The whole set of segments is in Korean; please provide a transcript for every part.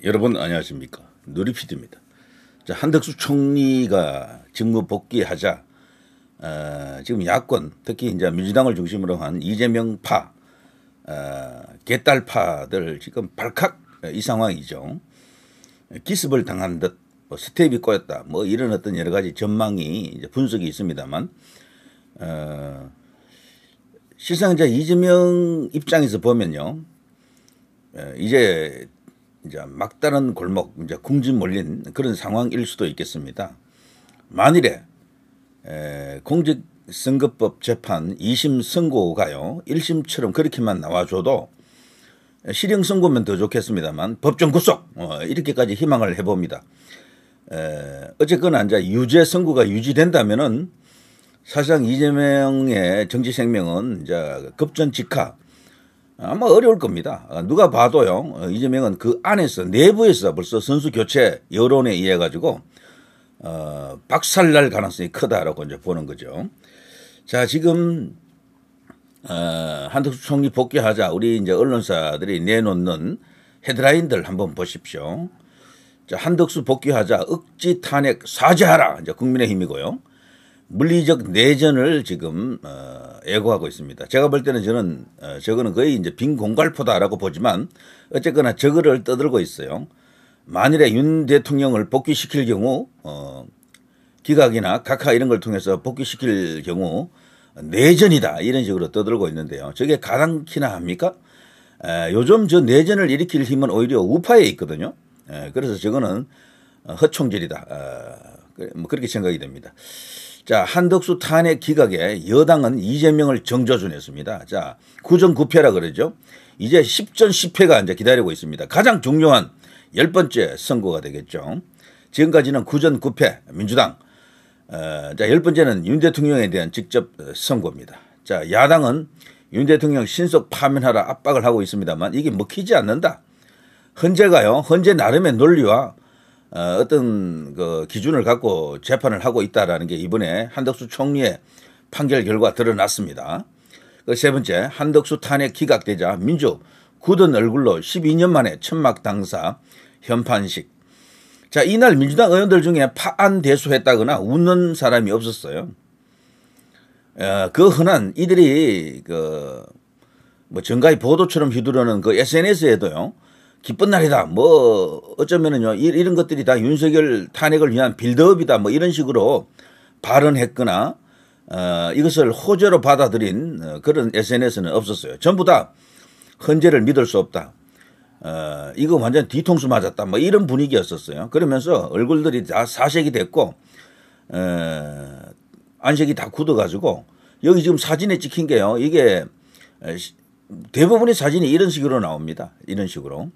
여러분 안녕하십니까. 누리피디입니다. 자, 한덕수 총리가 직무 복귀하자 지금 야권 특히 이제 민주당을 중심으로 한 이재명파 개딸파들 지금 발칵 이 상황이죠. 기습을 당한 듯 스텝이 꼬였다 뭐 이런 어떤 여러 가지 전망이 이제 분석이 있습니다만 실상 이제 이재명 입장에서 보면요. 이제 막다른 골목, 이제 궁지 몰린 그런 상황일 수도 있겠습니다. 만일에 공직선거법 재판 2심 선고가요 1심처럼 그렇게만 나와줘도 실형 선고면 더 좋겠습니다만 법정 구속 이렇게까지 희망을 해봅니다. 어쨌거나 이제 유죄 선고가 유지된다면은 사실상 이재명의 정치 생명은 이제 급전직하 아마 어려울 겁니다. 누가 봐도요. 이재명은 그 안에서 내부에서 벌써 선수 교체 여론에 의해 가지고 박살날 가능성이 크다라고 이제 보는 거죠. 자, 지금 한덕수 총리 복귀하자 우리 이제 언론사들이 내놓는 헤드라인들 한번 보십시오. 자, 한덕수 복귀하자 억지 탄핵 사죄하라 이제 국민의힘이고요. 물리적 내전을 지금 예고하고 있습니다. 제가 볼 때는 저는 저거는 거의 이제 빈 공갈포다라고 보지만 어쨌거나 저거를 떠들고 있어요. 만일에 윤 대통령을 복귀시킬 경우 기각이나 각하 이런 걸 통해서 복귀시킬 경우 내전이다 이런 식으로 떠들고 있는데요. 저게 가당키나 합니까? 요즘 저 내전을 일으킬 힘은 오히려 우파에 있거든요. 그래서 저거는 허총질이다. 뭐 그렇게 생각이 됩니다. 자, 한덕수 탄핵 기각에 여당은 이재명을 정조준했습니다. 자, 구전구패라 그러죠. 이제 10전 10패가 이제 기다리고 있습니다. 가장 중요한 10번째 선거가 되겠죠. 지금까지는 구전구패 민주당. 자, 10번째는 윤 대통령에 대한 직접 선거입니다. 자, 야당은 윤 대통령 신속 파면하라 압박을 하고 있습니다만 이게 먹히지 않는다. 헌재 나름의 논리와 어떤 그 기준을 갖고 재판을 하고 있다라는 게 이번에 한덕수 총리의 판결 결과 드러났습니다. 그 세 번째, 한덕수 탄핵 기각되자 민주 굳은 얼굴로 12년 만에 천막 당사 현판식. 자, 이날 민주당 의원들 중에 파안 대수했다거나 웃는 사람이 없었어요. 그 흔한 이들이 그 뭐 정가의 보도처럼 휘두르는 그 SNS에도요. 기쁜 날이다. 뭐 어쩌면은요 이런 것들이 다 윤석열 탄핵을 위한 빌드업이다. 뭐 이런 식으로 발언했거나 이것을 호재로 받아들인 그런 SNS는 없었어요. 전부 다 헌재를 믿을 수 없다. 이거 완전 뒤통수 맞았다. 뭐 이런 분위기였었어요. 그러면서 얼굴들이 다 사색이 됐고 안색이 다 굳어가지고 여기 지금 사진에 찍힌 게요. 이게 대부분의 사진이 이런 식으로 나옵니다. 이런 식으로.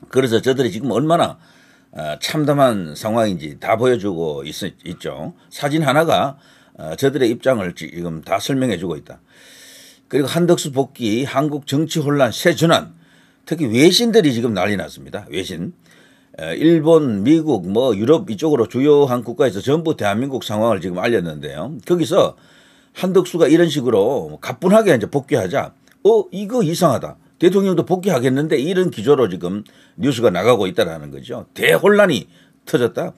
그래서 저들이 지금 얼마나 참담한 상황인지 다 보여주고 있죠. 사진 하나가 저들의 입장을 지금 다 설명해 주고 있다. 그리고 한덕수 복귀, 한국 정치 혼란, 새 전환, 특히 외신들이 지금 난리 났습니다. 외신. 일본, 미국, 뭐 유럽 이쪽으로 주요한 국가에서 전부 대한민국 상황을 지금 알렸는데요. 거기서 한덕수가 이런 식으로 가뿐하게 이제 복귀하자, 이거 이상하다. 대통령도 복귀하겠는데 이런 기조로 지금 뉴스가 나가고 있다라는 거죠. 대혼란이 터졌다.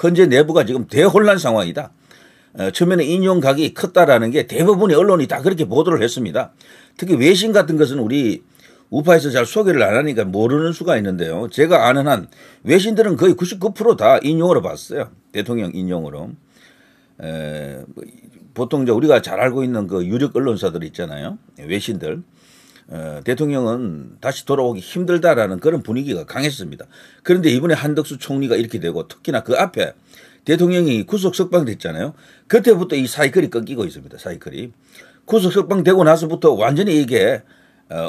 헌재 내부가 지금 대혼란 상황이다. 처음에는 인용각이 컸다라는 게 대부분의 언론이 다 그렇게 보도를 했습니다. 특히 외신 같은 것은 우리 우파에서 잘 소개를 안 하니까 모르는 수가 있는데요. 제가 아는 한 외신들은 거의 99% 다 인용으로 봤어요. 대통령 인용으로. 보통 우리가 잘 알고 있는 그 유력 언론사들 있잖아요. 외신들. 대통령은 다시 돌아오기 힘들다라는 그런 분위기가 강했습니다. 그런데 이번에 한덕수 총리가 이렇게 되고 특히나 그 앞에 대통령이 구속 석방됐잖아요. 그때부터 이 사이클이 꺾이고 있습니다. 사이클이. 구속 석방되고 나서부터 완전히 이게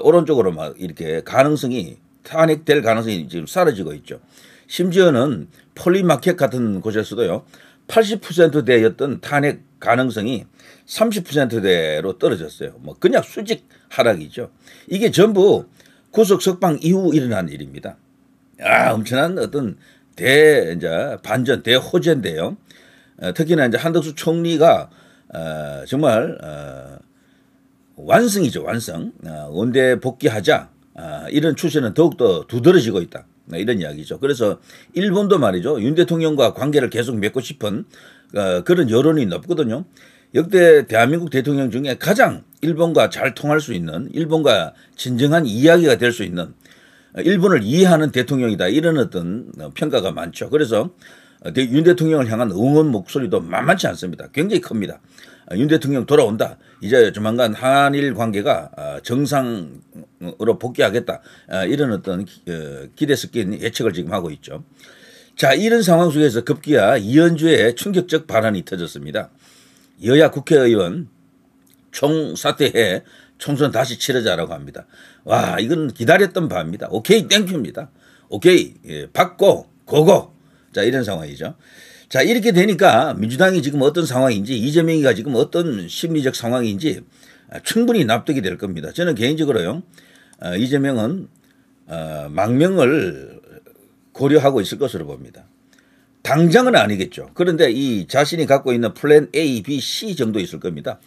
오른쪽으로 막 이렇게 가능성이 탄핵될 가능성이 지금 사라지고 있죠. 심지어는 폴리마켓 같은 곳에서도요. 80%대였던 탄핵 가능성이 30%대로 떨어졌어요. 뭐 그냥 수직 하락이죠. 이게 전부 구속 석방 이후 일어난 일입니다. 엄청난 어떤 이제 반전, 대호재인데요. 특히나 이제 한덕수 총리가 정말 완성이죠, 완성. 원대 복귀하자. 이런 추세는 더욱더 두드러지고 있다. 이런 이야기죠. 그래서 일본도 말이죠. 윤 대통령과 관계를 계속 맺고 싶은 그런 여론이 높거든요. 역대 대한민국 대통령 중에 가장 일본과 잘 통할 수 있는, 일본과 진정한 이야기가 될 수 있는, 일본을 이해하는 대통령이다, 이런 어떤 평가가 많죠. 그래서 윤 대통령을 향한 응원 목소리도 만만치 않습니다. 굉장히 큽니다. 윤 대통령 돌아온다. 이제 조만간 한일 관계가 정상으로 복귀하겠다. 이런 어떤 기대 섞인 예측을 지금 하고 있죠. 자, 이런 상황 속에서 급기야 이현주의 충격적 발언이 터졌습니다. 여야 국회의원 총사퇴해 총선 다시 치르자라고 합니다. 와, 이건 기다렸던 바입니다. 오케이, 땡큐입니다. 오케이, 받고 고고. 자, 이런 상황이죠. 자, 이렇게 되니까 민주당이 지금 어떤 상황인지, 이재명이가 지금 어떤 심리적 상황인지 충분히 납득이 될 겁니다. 저는 개인적으로요, 이재명은 망명을 고려하고 있을 것으로 봅니다. 당장은 아니겠죠. 그런데 이 자신이 갖고 있는 플랜 A, B, C 정도 있을 겁니다.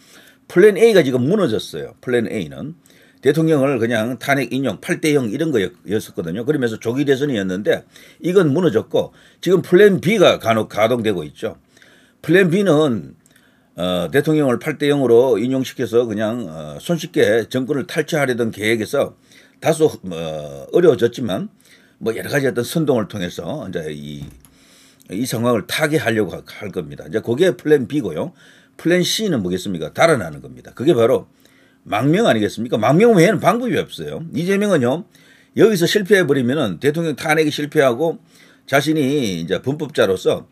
플랜 A가 지금 무너졌어요. 플랜 A는 대통령을 그냥 탄핵 인용 8대0 이런 거였었거든요. 그러면서 조기 대선이었는데 이건 무너졌고 지금 플랜 B가 간혹 가동되고 있죠. 플랜 B는 대통령을 8대0으로 인용시켜서 그냥 손쉽게 정권을 탈취하려던 계획에서 다소 어려워졌지만 뭐 여러 가지 어떤 선동을 통해서 이제 이 상황을 타개하려고 할 겁니다. 이제 그게 플랜 B고요. 플랜 C는 뭐겠습니까? 달아나는 겁니다. 그게 바로 망명 아니겠습니까? 망명 외에는 방법이 없어요. 이재명은요, 여기서 실패해버리면은 대통령 탄핵이 실패하고 자신이 이제 범법자로서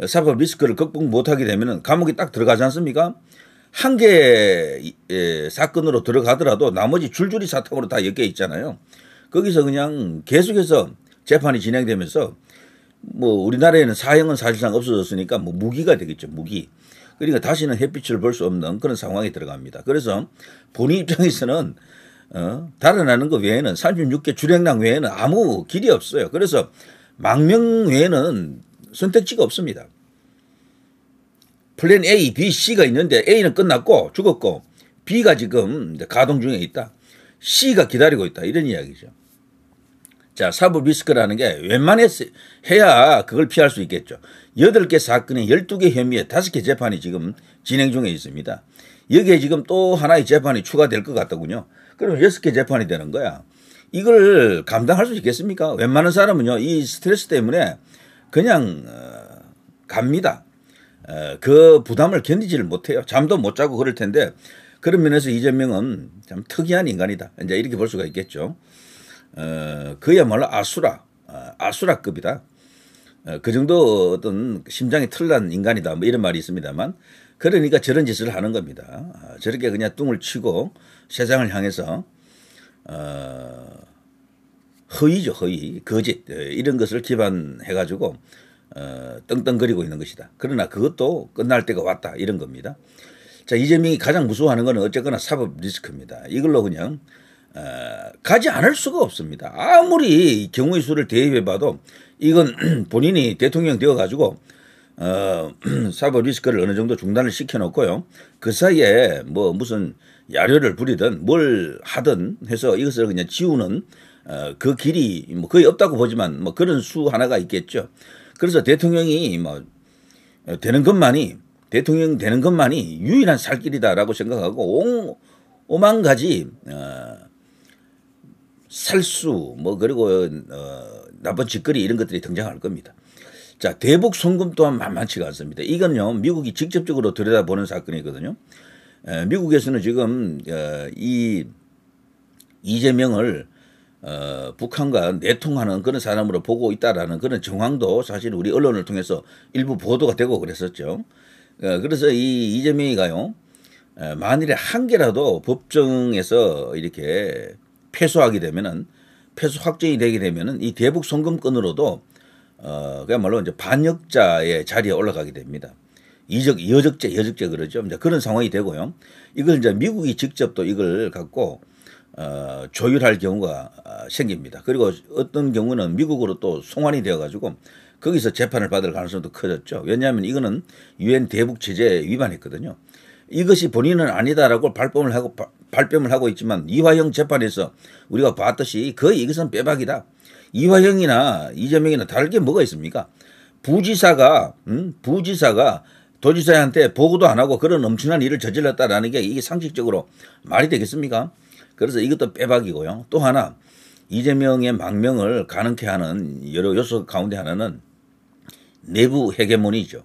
사법 리스크를 극복 못하게 되면은 감옥에 딱 들어가지 않습니까? 한 개 사건으로 들어가더라도 나머지 줄줄이 사탕으로 다 엮여 있잖아요. 거기서 그냥 계속해서 재판이 진행되면서 뭐 우리나라에는 사형은 사실상 없어졌으니까 뭐 무기가 되겠죠. 무기. 그러니까 다시는 햇빛을 볼 수 없는 그런 상황에 들어갑니다. 그래서 본인 입장에서는 달아나는 것 외에는 36개 주랭랑 외에는 아무 길이 없어요. 그래서 망명 외에는 선택지가 없습니다. 플랜 A, B, C가 있는데 A는 끝났고 죽었고 B가 지금 가동 중에 있다. C가 기다리고 있다. 이런 이야기죠. 자, 사법 리스크라는 게 웬만해서 해야 그걸 피할 수 있겠죠. 8개 사건에 12개 혐의에 5개 재판이 지금 진행 중에 있습니다. 여기에 지금 또 하나의 재판이 추가될 것 같더군요. 그럼 6개 재판이 되는 거야. 이걸 감당할 수 있겠습니까? 웬만한 사람은요, 이 스트레스 때문에 그냥 갑니다. 그 부담을 견디지를 못해요. 잠도 못 자고 그럴 텐데 그런 면에서 이재명은 참 특이한 인간이다. 이제 이렇게 볼 수가 있겠죠. 그야말로 아수라급이다. 그 정도 어떤 심장이 털난 인간이다. 뭐 이런 말이 있습니다만, 그러니까 저런 짓을 하는 겁니다. 저렇게 그냥 뚱을 치고 세상을 향해서 허위죠, 허위, 거짓 이런 것을 기반해가지고 떵떵거리고 있는 것이다. 그러나 그것도 끝날 때가 왔다, 이런 겁니다. 자, 이재명이 가장 무서워하는 것은 어쨌거나 사법 리스크입니다. 이걸로 그냥 가지 않을 수가 없습니다. 아무리 경우의 수를 대입해봐도 이건 본인이 대통령 되어가지고 사법 리스크를 어느 정도 중단을 시켜놓고요. 그 사이에 뭐 무슨 야료를 부리든 뭘 하든 해서 이것을 그냥 지우는 그 길이 뭐 거의 없다고 보지만 뭐 그런 수 하나가 있겠죠. 그래서 대통령이 뭐 대통령 되는 것만이 유일한 살 길이다라고 생각하고 오만 가지 살수 뭐 그리고 나쁜 짓거리 이런 것들이 등장할 겁니다. 자, 대북 송금 또한 만만치가 않습니다. 이건요, 미국이 직접적으로 들여다보는 사건이거든요. 미국에서는 지금 이 이재명을 북한과 내통하는 그런 사람으로 보고 있다라는 그런 정황도 사실 우리 언론을 통해서 일부 보도가 되고 그랬었죠. 그래서 이 이재명이가요, 만일에 한 개라도 법정에서 이렇게 패소하게 되면은, 패소 확정이 되게 되면은 이 대북 송금건으로도 그야말로 이제 반역자의 자리에 올라가게 됩니다. 여적죄 그러죠. 이제 그런 상황이 되고요. 이걸 이제 미국이 직접 또 이걸 갖고 조율할 경우가 생깁니다. 그리고 어떤 경우는 미국으로 또 송환이 되어가지고 거기서 재판을 받을 가능성도 커졌죠. 왜냐하면 이거는 유엔 대북 제재 위반했거든요. 이것이 본인은 아니다라고 발뺌을 하고 있지만 이화영 재판에서 우리가 봤듯이 거의 이것은 빼박이다. 이화영이나 이재명이나 다를 게 뭐가 있습니까? 부지사가 도지사한테 보고도 안 하고 그런 엄청난 일을 저질렀다라는 게 이게 상식적으로 말이 되겠습니까? 그래서 이것도 빼박이고요. 또 하나 이재명의 망명을 가능케 하는 여러 요소 가운데 하나는 내부 헤게모니죠.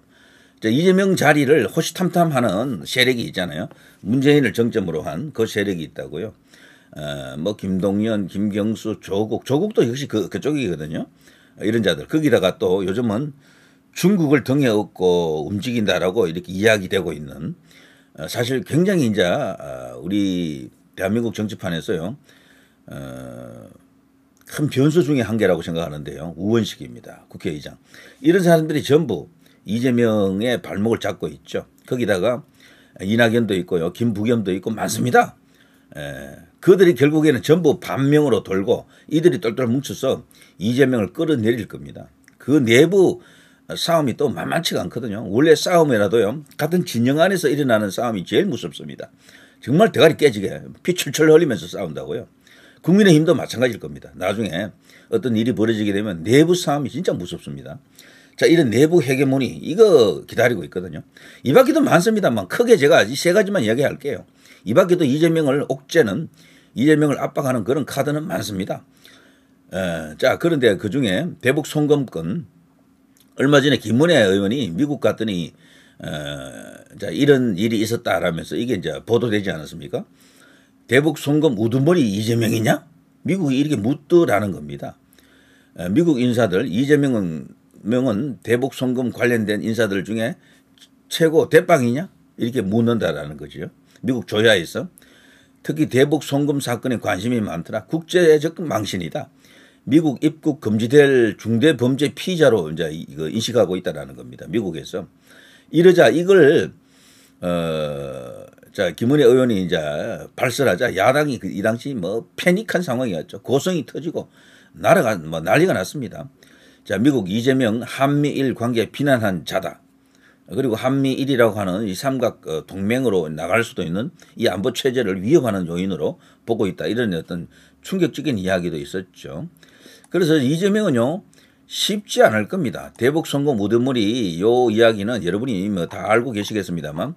이재명 자리를 호시탐탐하는 세력이 있잖아요. 문재인을 정점으로 한 그 세력이 있다고요. 뭐 김동연, 김경수, 조국도 역시 그쪽이거든요. 이런 자들. 거기다가 또 요즘은 중국을 등에 업고 움직인다라고 이렇게 이야기되고 있는 사실 굉장히 이제 우리 대한민국 정치판에서요 큰 변수 중에 한 개라고 생각하는데요. 우원식입니다. 국회의장. 이런 사람들이 전부 이재명의 발목을 잡고 있죠. 거기다가 이낙연도 있고요. 김부겸도 있고 많습니다. 그들이 결국에는 전부 반명으로 돌고 이들이 똘똘 뭉쳐서 이재명을 끌어내릴 겁니다. 그 내부 싸움이 또 만만치가 않거든요. 원래 싸움이라도요. 같은 진영 안에서 일어나는 싸움이 제일 무섭습니다. 정말 대가리 깨지게 피 철철 흘리면서 싸운다고요. 국민의힘도 마찬가지일 겁니다. 나중에 어떤 일이 벌어지게 되면 내부 싸움이 진짜 무섭습니다. 자, 이런 내부 헤게모니 이거 기다리고 있거든요. 이 밖에도 많습니다만 크게 제가 이 세 가지만 이야기할게요. 이 밖에도 이재명을 옥죄는 이재명을 압박하는 그런 카드는 많습니다. 자, 그런데 그중에 대북 송금권 얼마 전에 김문혜 의원이 미국 갔더니 자, 이런 일이 있었다라면서 이게 이제 보도되지 않았습니까? 대북 송금 우두머리 이재명이냐? 미국이 이렇게 묻더라는 겁니다. 미국 인사들 이재명은 대북 송금 관련된 인사들 중에 최고 대빵이냐? 이렇게 묻는다라는 거죠. 미국 조야에서 특히 대북 송금 사건에 관심이 많더라. 국제적 망신이다. 미국 입국 금지될 중대 범죄 피의자로 이제 이거 인식하고 있다라는 겁니다. 미국에서 이러자 이걸 자 김은혜 의원이 이제 발설하자 야당이 이 당시 뭐 패닉한 상황이었죠. 고성이 터지고 난리가 났습니다. 자 미국 이재명 한미일 관계 비난한 자다. 그리고 한미일이라고 하는 이 삼각 동맹으로 나갈 수도 있는 이 안보 체제를 위협하는 요인으로 보고 있다. 이런 어떤 충격적인 이야기도 있었죠. 그래서 이재명은요 쉽지 않을 겁니다. 대북 송금 우두머리 요 이야기는 여러분이 뭐 다 알고 계시겠습니다만,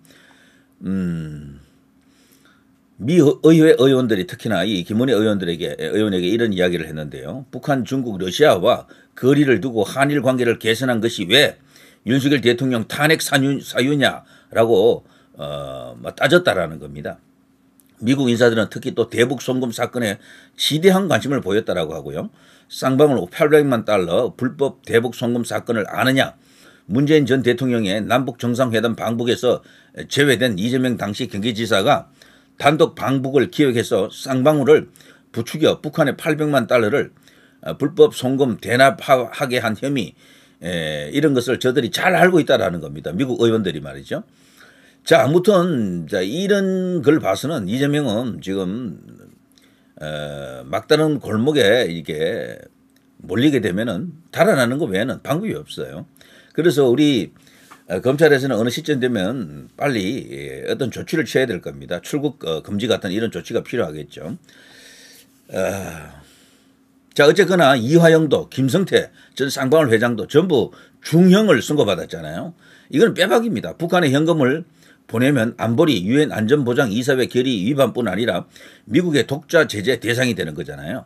미 의회 의원들이 특히나 이 김은혜 의원에게 이런 이야기를 했는데요. 북한, 중국, 러시아와 거리를 두고 한일 관계를 개선한 것이 왜 윤석열 대통령 탄핵 사유냐라고 따졌다라는 겁니다. 미국 인사들은 특히 또 대북 송금 사건에 지대한 관심을 보였다라고 하고요. 쌍방울 800만 달러 불법 대북 송금 사건을 아느냐. 문재인 전 대통령의 남북 정상회담 방북에서 제외된 이재명 당시 경기지사가 단독 방북을 기획해서 쌍방울을 부추겨 북한의 800만 달러를 불법 송금 대납하게 한 혐의 이런 것을 저들이 잘 알고 있다라는 겁니다. 미국 의원들이 말이죠. 자, 아무튼 자 이런 걸 봐서는 이재명은 지금 막다른 골목에 이게 몰리게 되면은 달아나는 것 외에는 방법이 없어요. 그래서 우리 검찰에서는 어느 시점 되면 빨리 어떤 조치를 취해야 될 겁니다. 출국 금지 같은 이런 조치가 필요하겠죠. 자, 어쨌거나 이화영도 김성태 전 쌍방울 회장도 전부 중형을 선고받았잖아요. 이건 빼박입니다. 북한의 현금을 보내면 안보리 유엔 안전보장이사회 결의 위반뿐 아니라 미국의 독자 제재 대상이 되는 거잖아요.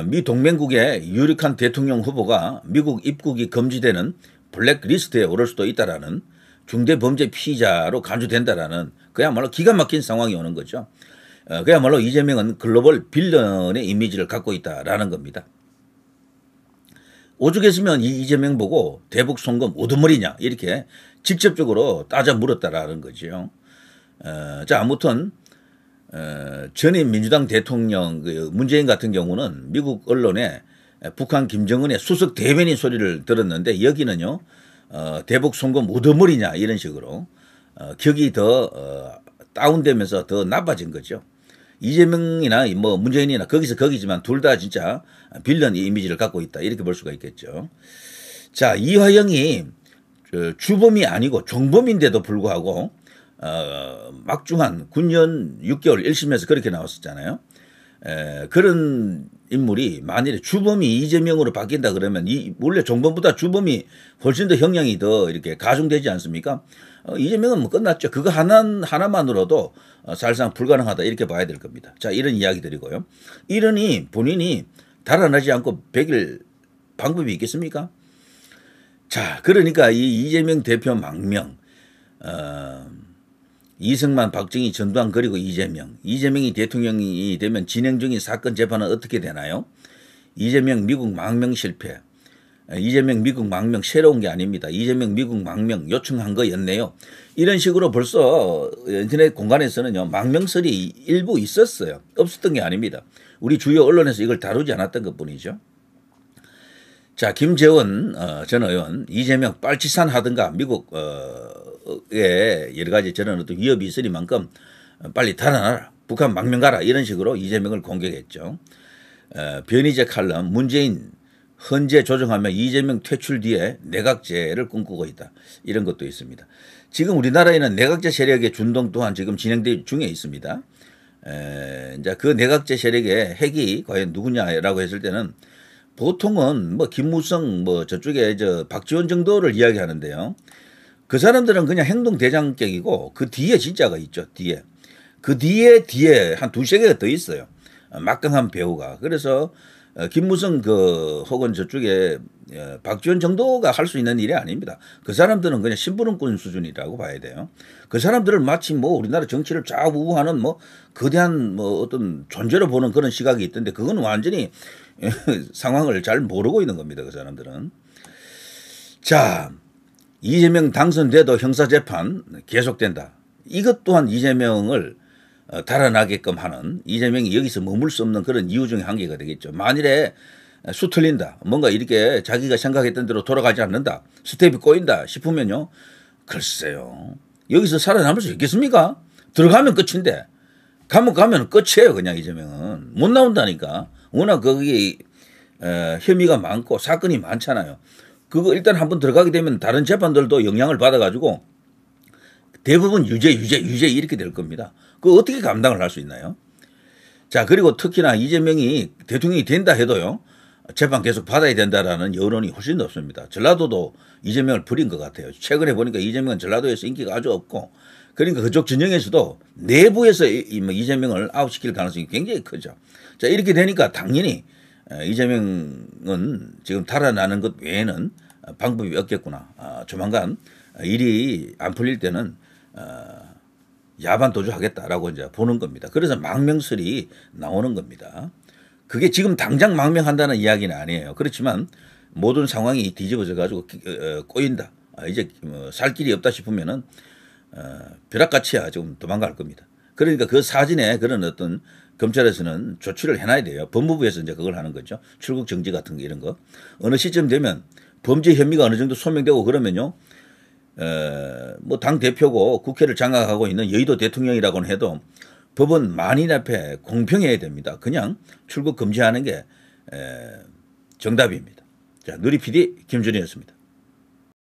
미 동맹국의 유력한 대통령 후보가 미국 입국이 금지되는 블랙리스트에 오를 수도 있다라는 중대범죄 피의자로 간주된다라는 그야말로 기가 막힌 상황이 오는 거죠. 그야말로 이재명은 글로벌 빌런의 이미지를 갖고 있다라는 겁니다. 오죽했으면 이재명 보고 대북 송금 우두머리냐 이렇게 직접적으로 따져 물었다라는 거죠. 자 아무튼 전임 민주당 대통령 문재인 같은 경우는 미국 언론에 북한 김정은의 수석 대변인 소리를 들었는데 여기는요 대북 송금 우두머리냐 이런 식으로 격이 더 다운되면서 더 나빠진 거죠. 이재명이나 뭐 문재인이나 거기서 거기지만 둘 다 진짜 빌런 이미지를 갖고 있다 이렇게 볼 수가 있겠죠. 자 이화영이 주범이 아니고 종범인데도 불구하고 막중한 9년 6개월 1심에서 그렇게 나왔었잖아요. 그런 인물이 만일에 주범이 이재명으로 바뀐다 그러면 원래 종범보다 주범이 훨씬 더 형량이 더 이렇게 가중되지 않습니까? 이재명은 뭐 끝났죠. 그거 하나만으로도 사실상 불가능하다 이렇게 봐야 될 겁니다. 자, 이런 이야기 드리고요. 이러니 본인이 달아나지 않고 베길 방법이 있겠습니까? 자, 그러니까 이 이재명 대표 망명, 이승만, 박정희, 전두환 그리고 이재명이 대통령이 되면 진행 중인 사건 재판은 어떻게 되나요? 이재명 미국 망명 실패. 이재명 미국 망명 새로운 게 아닙니다. 이재명 미국 망명 요청한 거였네요. 이런 식으로 벌써 인터넷 공간에서는요, 망명설이 일부 있었어요. 없었던 게 아닙니다. 우리 주요 언론에서 이걸 다루지 않았던 것 뿐이죠. 자, 김재원 전 의원, 이재명 빨치산 하든가 미국에 여러 가지 저런 어떤 위협이 있으니만큼 빨리 달아나라. 북한 망명 가라. 이런 식으로 이재명을 공격했죠. 변희재 칼럼, 문재인 헌재 조정하면 이재명 퇴출 뒤에 내각제를 꿈꾸고 있다. 이런 것도 있습니다. 지금 우리나라에는 내각제 세력의 준동 또한 지금 진행 중에 있습니다. 이제 그 내각제 세력의 핵이 과연 누구냐라고 했을 때는 보통은 뭐 김무성 뭐 저쪽에 박지원 정도를 이야기하는데요. 그 사람들은 그냥 행동 대장격이고 그 뒤에 진짜가 있죠. 그 뒤에 한 두세 개가 더 있어요. 막강한 배우가. 그래서 김무성 혹은 저쪽에 박지원 정도가 할 수 있는 일이 아닙니다. 그 사람들은 그냥 심부름꾼 수준이라고 봐야 돼요. 그 사람들을 마치 뭐 우리나라 정치를 좌우하는 뭐 거대한 뭐 어떤 존재로 보는 그런 시각이 있던데 그건 완전히 상황을 잘 모르고 있는 겁니다. 그 사람들은. 자, 이재명 당선돼도 형사재판 계속된다. 이것 또한 이재명을 달아나게끔 하는, 이재명이 여기서 머물 수 없는 그런 이유 중에 한 개가 되겠죠. 만일에 수틀린다, 뭔가 이렇게 자기가 생각했던 대로 돌아가지 않는다, 스텝이 꼬인다 싶으면요, 글쎄요, 여기서 살아남을 수 있겠습니까? 들어가면 끝인데, 가면 끝이에요. 그냥 이재명은 못 나온다니까. 워낙 거기 혐의가 많고 사건이 많잖아요. 그거 일단 한번 들어가게 되면 다른 재판들도 영향을 받아가지고 대부분 유죄 이렇게 될 겁니다. 그거 어떻게 감당을 할 수 있나요? 자, 그리고 특히나 이재명이 대통령이 된다 해도요, 재판 계속 받아야 된다라는 여론이 훨씬 높습니다. 전라도도 이재명을 버린 것 같아요. 최근에 보니까 이재명은 전라도에서 인기가 아주 없고, 그러니까 그쪽 진영에서도 내부에서 이재명을 아웃시킬 가능성이 굉장히 크죠. 자, 이렇게 되니까 당연히 이재명은 지금 달아나는 것 외에는 방법이 없겠구나. 조만간 일이 안 풀릴 때는 야반 도주하겠다라고 이제 보는 겁니다. 그래서 망명설이 나오는 겁니다. 그게 지금 당장 망명한다는 이야기는 아니에요. 그렇지만 모든 상황이 뒤집어져 가지고 꼬인다. 이제 살 길이 없다 싶으면은 벼락같이야 지금 도망갈 겁니다. 그러니까 그 사진에 그런 어떤 검찰에서는 조치를 해놔야 돼요. 법무부에서 이제 그걸 하는 거죠. 출국 정지 같은 거 이런 거. 어느 시점 되면 범죄 혐의가 어느 정도 소명되고 그러면요. 뭐 당 대표고 국회를 장악하고 있는 여의도 대통령이라고는 해도 법은 만인 앞에 공평해야 됩니다. 그냥 출국 금지하는 게 정답입니다. 자, 누리 PD 김준희였습니다.